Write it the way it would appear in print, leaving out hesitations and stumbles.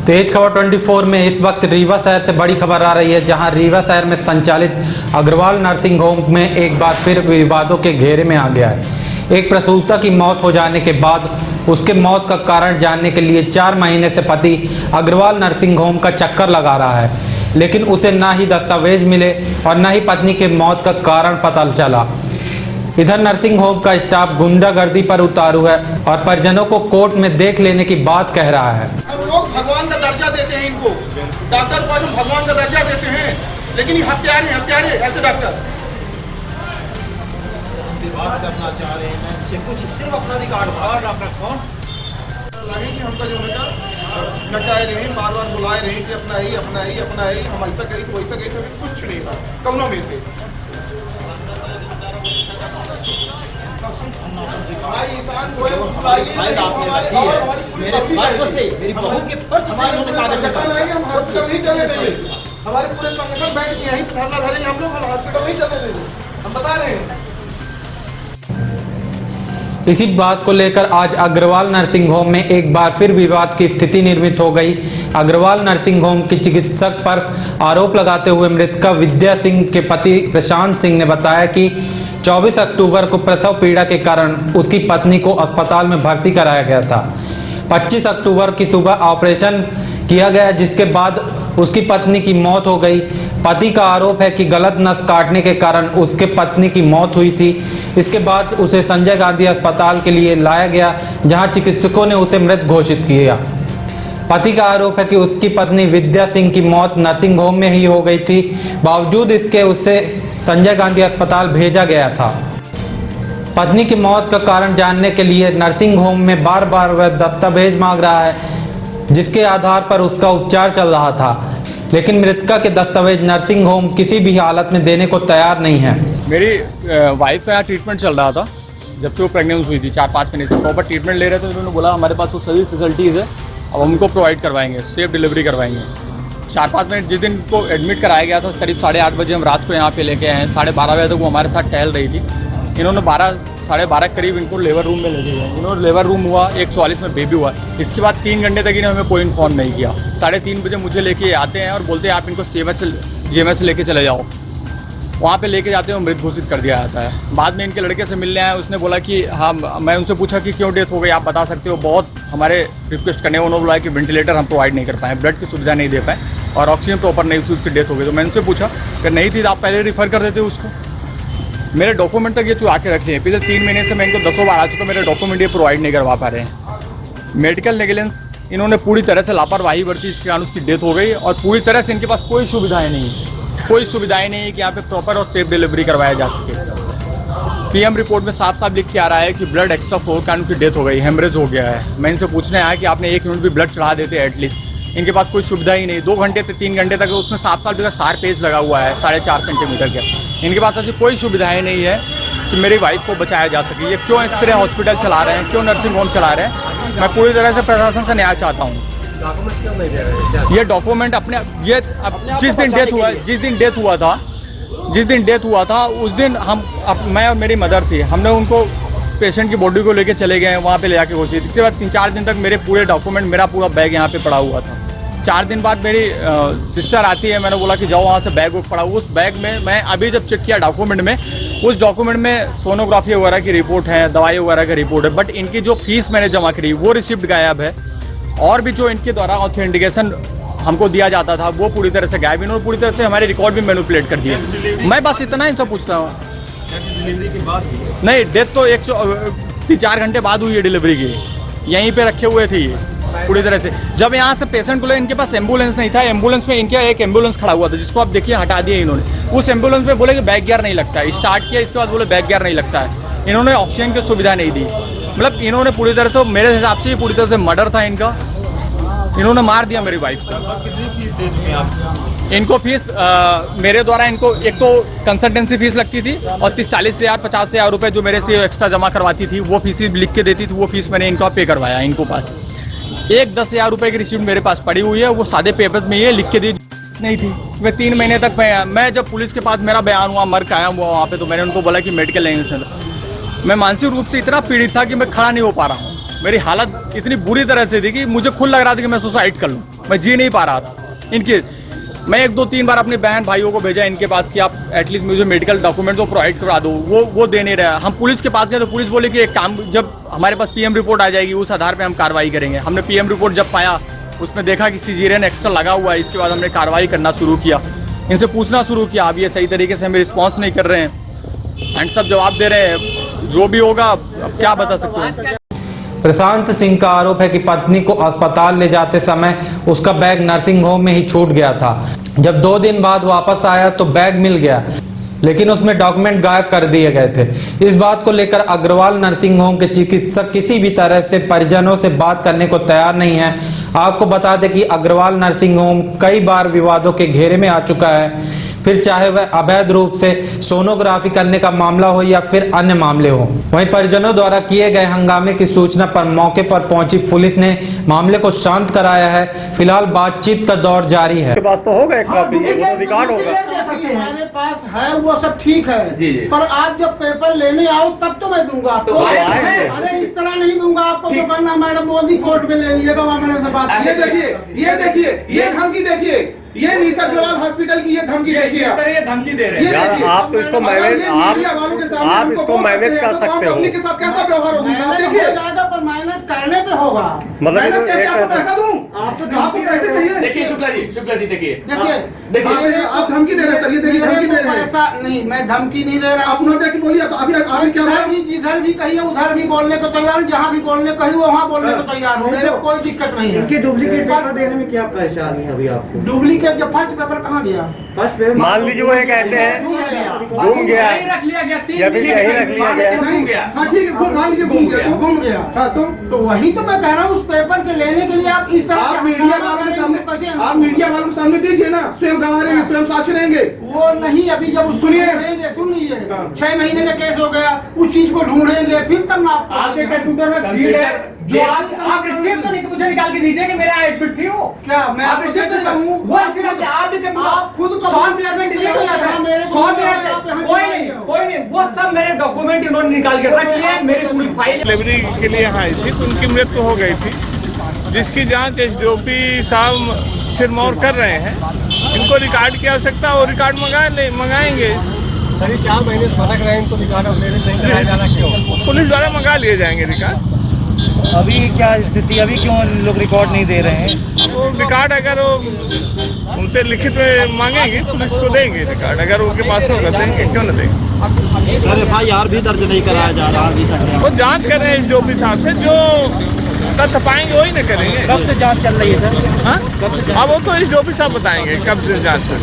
तेज खबर 24 में इस वक्त रीवा शहर से बड़ी खबर आ रही है, जहां रीवा शहर में संचालित अग्रवाल नर्सिंग होम में एक बार फिर विवादों के घेरे में आ गया है। एक प्रसूता की मौत हो जाने के बाद उसके मौत का कारण जानने के लिए 4 महीने से पति अग्रवाल नर्सिंग होम का चक्कर लगा रहा है, लेकिन उसे ना ही दस्तावेज मिले और न ही पत्नी के मौत का कारण पता चला। इधर नर्सिंग होम का स्टाफ गुंडागर्दी पर उतारू है और परिजनों को कोर्ट में देख लेने की बात कह रहा है। हम लोग भगवान का दर्जा देते हैं इनको, डॉक्टर को हम भगवान का दर्जा देते हैं, लेकिन ये हत्यारे ऐसे डॉक्टर बात करना चाह रहे हैं से कुछ सिर्फ अपना रिकॉर्ड बाहर डॉक्टर कौन लगे कि हमका जो है नचाए रहे, बार बार बुलाए रहे कि अपना ही हम ऐसा कही तो वैसा कही, तो कुछ नहीं था कौनों में से। फाइल आपने रखी है मेरे पर्स से, मेरी बहू के पर्स से इन्होंने कागज निकाले। हमारे पूरे संगठन बैठ के यहीं धरना धरेंगे, हम लोग हॉस्पिटल नहीं चलने देंगे, हम बता रहे हैं। इसी बात को लेकर आज अग्रवाल नर्सिंग होम में एक बार फिर विवाद की स्थिति निर्मित हो गई। अग्रवाल नर्सिंग होम के चिकित्सक पर आरोप लगाते हुए मृतका विद्या सिंह के पति प्रशांत सिंह ने बताया कि 24 अक्टूबर को प्रसव पीड़ा के कारण उसकी पत्नी को अस्पताल में भर्ती कराया गया था। 25 अक्टूबर की सुबह ऑपरेशन किया गया, जिसके बाद उसकी पत्नी की मौत हो गई। पति का आरोप है कि गलत नस काटने के कारण उसके पत्नी की मौत हुई थी। इसके बाद उसे संजय गांधी अस्पताल के लिए लाया गया, जहां चिकित्सकों ने उसे मृत घोषित किया। पति का आरोप है कि उसकी पत्नी विद्या सिंह की मौत नर्सिंग होम में ही हो गई थी, बावजूद इसके उसे संजय गांधी अस्पताल भेजा गया था। पत्नी की मौत का कारण जानने के लिए नर्सिंग होम में बार बार वह दस्तावेज मांग रहा है, जिसके आधार पर उसका उपचार चल रहा था, लेकिन मृतका के दस्तावेज नर्सिंग होम किसी भी हालत में देने को तैयार नहीं है। मेरी वाइफ का यहाँ ट्रीटमेंट चल रहा था, जब से वो प्रेग्नेंट हुई थी 4-5 महीने से प्रॉपर ट्रीटमेंट ले रहे थे। उन्होंने बोला हमारे पास वो सभी फैसिलिटीज़ है, अब हम उनको प्रोवाइड करवाएंगे, सेफ डिलीवरी करवाएंगे। 4-5 मिनट जिस दिन को एडमिट कराया गया था, करीब 8:30 बजे हम रात को यहाँ पे लेके आए हैं। 12:30 बजे तक वो हमारे साथ टहल रही थी। इन्होंने 12-12:30 करीब इनको लेबर रूम में ले गए। इन्होंने लेबर रूम हुआ, 1:44 में बेबी हुआ। इसके बाद 3 घंटे तक इन्होंने हमें कोई इन्फॉर्म नहीं किया। 3:30 बजे मुझे लेके आते हैं और बोलते हैं आप इनको GMS लेके चले जाओ। वहाँ पे लेके जाते हैं, मृत घोषित कर दिया जाता है। बाद में इनके लड़के से मिलने आया, उसने बोला कि हाँ, मैं उनसे पूछा कि क्यों डेथ हो गई, आप बता सकते हो। बहुत हमारे रिक्वेस्ट करने, उन्होंने बोला कि वेंटिलेटर हम प्रोवाइड नहीं कर पाए, ब्लड की सुविधा नहीं दे पाए और ऑक्सीजन प्रॉपर नहीं थी, उसकी डेथ हो गई। तो मैंने उनसे पूछा कि नहीं थी तो आप पहले रिफ़र कर देते उसको। मेरे डॉक्यूमेंट तक ये चुरा के रख लिए। पिछले 3 महीने से मैं इनको 10 बार आ चुका, मेरे डॉक्यूमेंट ये प्रोवाइड नहीं करवा पा रहे हैं। मेडिकल नेग्लिजेंस, इन्होंने पूरी तरह से लापरवाही बरती, इसके कारण उसकी डेथ हो गई और पूरी तरह से इनके पास कोई सुविधाएं नहीं है, कोई सुविधाएं नहीं है कि यहाँ पे प्रॉपर और सेफ डिलीवरी करवाया जा सके। PM रिपोर्ट में साफ साफ लिख के आ रहा है कि ब्लड एक्स्ट्रा फ्लो के कारण उनकी डेथ हो गई, हेमरेज हो गया है। मैं इनसे पूछने आया कि आपने 1 यूनिट भी ब्लड चढ़ा देते एटलीस्ट। इनके पास कोई सुविधा ही नहीं। 2 घंटे से 3 घंटे तक उसमें साफ साफ जो सार पेज लगा हुआ है 4.5 सेंटीमीटर के। इनके पास ऐसी कोई सुविधाएं नहीं है कि मेरी वाइफ को बचाया जा सके। ये क्यों इस तरह हॉस्पिटल चला रहे हैं, क्यों नर्सिंग होम चला रहे हैं? मैं पूरी तरह से प्रशासन से न्याय चाहता हूँ। ये डॉक्यूमेंट अपने ये जिस दिन डेथ हुआ था उस दिन मैं और मेरी मदर थी, हमने उनको पेशेंट की बॉडी को लेके चले गए, वहाँ पे ले जाके पहुँची। इसके बाद 3-4 दिन तक मेरे पूरे डॉक्यूमेंट, मेरा पूरा बैग यहाँ पे पड़ा हुआ था। 4 दिन बाद मेरी सिस्टर आती है, मैंने बोला कि जाओ वहाँ से बैग पड़ा। उस बैग में मैं अभी जब चेक किया डॉक्यूमेंट में, उस डॉक्यूमेंट में सोनोग्राफी वगैरह की रिपोर्ट है, दवाई वगैरह की रिपोर्ट है, बट इनकी जो फीस मैंने जमा करी वो रिसिप्ट गायब है। और भी जो इनके द्वारा ऑथेंटिकेशन हमको दिया जाता था वो पूरी तरह से गायब। इन्होंने पूरी तरह से हमारे रिकॉर्ड भी मैनिपुलेट कर दिए। मैं बस इतना इनसे पूछता हूँ, डिलीवरी के बाद नहीं, डेथ तो 3-4 घंटे बाद हुई है डिलीवरी की, यहीं पे रखे हुए थे ये पूरी तरह से। जब यहाँ से पेशेंट को ले, इनके पास एम्बुलेंस नहीं था। एम्बुलेंस में इनके एक एम्बुलेंस खड़ा हुआ था, जिसको आप देखिए हटा दिया इन्होंने। उस एम्बुलेंस में बोले कि बैक गियर नहीं लगता है, स्टार्ट किया, इसके बाद बोले बैक गियर नहीं लगता है। इन्होंने ऑक्सीजन की सुविधा नहीं दी। मतलब इन्होंने पूरी तरह से, मेरे हिसाब से पूरी तरह से मर्डर था इनका। इन्होंने मार दिया मेरी वाइफ को। कितनी फीस दे चुके हैं आप? इनको फीस मेरे द्वारा इनको एक तो कंसल्टेंसी फीस लगती थी और 40,000 50,000 रुपये जो मेरे से एक्स्ट्रा जमा करवाती थी, वो फीस लिख के देती थी। वो फीस मैंने इनको पे करवाया। इनको पास एक 10,000 रुपये की रिसीप्ट मेरे पास पड़ी हुई है, वो सादे पेपर में ये लिख के दी नहीं थी। मैं 3 महीने तक मैं जब पुलिस के पास मेरा बयान हुआ, मर कायम हुआ वहाँ पे, तो मैंने उनको बोला कि मेडिकल लाइसेंस था। मैं मानसिक रूप से इतना पीड़ित था कि मैं खड़ा नहीं हो पा रहा हूँ। मेरी हालत इतनी बुरी तरह से थी कि मुझे खुद लग रहा था कि मैं सुसाइड कर लूँ। मैं जी नहीं पा रहा था इनके। मैं 1-2-3 बार अपने बहन भाइयों को भेजा इनके पास कि आप एटलीस्ट मुझे मेडिकल डॉक्यूमेंट तो प्रोवाइड करा दो, वो दे नहीं रहा। हम पुलिस के पास गए तो पुलिस बोले कि एक काम, जब हमारे पास पीएम रिपोर्ट आ जाएगी उस आधार पे हम कार्रवाई करेंगे। हमने पीएम रिपोर्ट जब पाया उसमें देखा कि सीजेरियन एक्स्ट्रा लगा हुआ है। इसके बाद हमने कार्रवाई करना शुरू किया, इनसे पूछना शुरू किया। अब ये सही तरीके से हमें रिस्पॉन्स नहीं कर रहे हैं एंड सब जवाब दे रहे हैं। जो भी होगा अब क्या बता सकते हैं। प्रशांत सिंह का आरोप है कि पत्नी को अस्पताल ले जाते समय उसका बैग नर्सिंग होम में ही छूट गया था। जब 2 दिन बाद वापस आया तो बैग मिल गया, लेकिन उसमें डॉक्यूमेंट गायब कर दिए गए थे। इस बात को लेकर अग्रवाल नर्सिंग होम के चिकित्सक किसी भी तरह से परिजनों से बात करने को तैयार नहीं है। आपको बता दें कि अग्रवाल नर्सिंग होम कई बार विवादों के घेरे में आ चुका है, फिर चाहे वह अवैध रूप से सोनोग्राफी करने का मामला हो या फिर अन्य मामले हो। वहीं परिजनों द्वारा किए गए हंगामे की सूचना पर मौके पर पहुंची पुलिस ने मामले को शांत कराया है। फिलहाल बातचीत का दौर जारी है। पास तो होगा एक कॉपी, रिकॉर्ड होगा। हमारे पास है वो सब ठीक है जी। पर आप जब पेपर लेने आओ तब तो मैं दूंगा आपको। अरे इस तरह नहीं दूंगा आपको, जो करना मैडम मोदी कोर्ट में ले लीजिएगा, वहाँ मैंने से बात की। ये देखिए ये धमकी देखिए, ये निशा अग्रवाल हॉस्पिटल की ये धमकी देखिए। ये धमकी दे रहे हैं ये यार, देखिए, आप तो इसको मैनेज, आप इसको मैनेज कर सकते हो। पब्लिक के साथ कैसा व्यवहार होगा मैनेज हो देखिए। जाएगा पर मैनेज करने पे होगा। मतलब ये मैनेज तो कैसे एक आपको ऐसा- पैसा दूं? आपको कैसे चाहिए? देखिए शुक्ला जी देखिए देखिए आप धमकी दे रहे हैं सर, ये देखिए धमकी दे रहे हैं। पैसा नहीं, मैं धमकी नहीं दे रहा। आप नोट करके बोलिए। तो अभी आगे क्या जिधर भी जिधर भी कहिए उधर भी बोलने को तैयार हूँ, जहाँ भी बोलने को कही वहाँ बोलने को तैयार हूँ। मेरे को कोई दिक्कत नहीं है। इनके डुप्लीकेट पेपर देने में क्या परेशानी है अभी आपको? डुप्लीकेट जब फर्स्ट पेपर कहाँ गया? फर्स्ट पेपर मान लीजिए वो ये कहते हैं घूम गया रख लिया गया, या फिर यही रख लिया गया। घूम गया। हाँ ठीक है, मान लीजिए घूम गया तो घूम गया। हाँ तो वही तो मैं कह रहा हूँ, उस पेपर के लेने के लिए आप इस तरह आप के मीडिया हंगामा वालों के करेंगे सामने, तो कैसे? आप मीडिया वालों के सामने देखिए ना, स्वयं गवाह रहेंगे, स्वयं साक्ष्य रहेंगे। वो नहीं, अभी जब उसको सुनिए। ढूंढेंगे, सुन लीजिए, हाँ। 6 महीने का केस हो गया, उस चीज को ढूंढेंगे फिर तब ना आपके कंप्यूटर में फीड है जो आप रिसीप्ट तो नहीं मुझे निकाल के दीजिए कि मेरा एडमिट थी वो। क्या मैं आप आपको रिसीप्ट कहता तो हूँ? वो रिसीप्ट आप भी आप खुद को 100 मिनट में डिलीट हो जाता है। मेरे को 100 आप यहाँ मिनट पे कोई नहीं वो सब मेरे डॉक्यूमेंट इन्होंने निकाल के रख लिए, मेरी पूरी फाइल। डिलीवरी के लिए यहाँ आई थी तो उनकी मृत्यु हो गई थी, जिसकी जांच एसडीओपी साहब सिरमौर कर रहे हैं। इनको रिकॉर्ड की आवश्यकता और रिकॉर्ड मंगाएंगे। सर ये 4 महीने से भटक रहे हैं, इनको रिकॉर्ड अपडेट नहीं कराया जाना क्यों? पुलिस द्वारा मंगा लिए जाएंगे रिकॉर्ड। अभी क्या स्थिति, अभी क्यों लोग रिकॉर्ड नहीं दे रहे हैं? वो रिकॉर्ड अगर वो उनसे लिखित में मांगेंगे पुलिस को देंगे रिकॉर्ड, अगर उनके पास होगा देंगे, क्यों न देंगे। सर FIR भी दर्ज नहीं कराया जा रहा अभी तक। वो जांच कर रहे हैं एसडीओपी साहब से, जो तथ्य पाएंगे वही न करेंगे। कब से जांच चल रही है सर? हाँ अब वो तो एसडीओपी साहब बताएंगे कब से जांच है।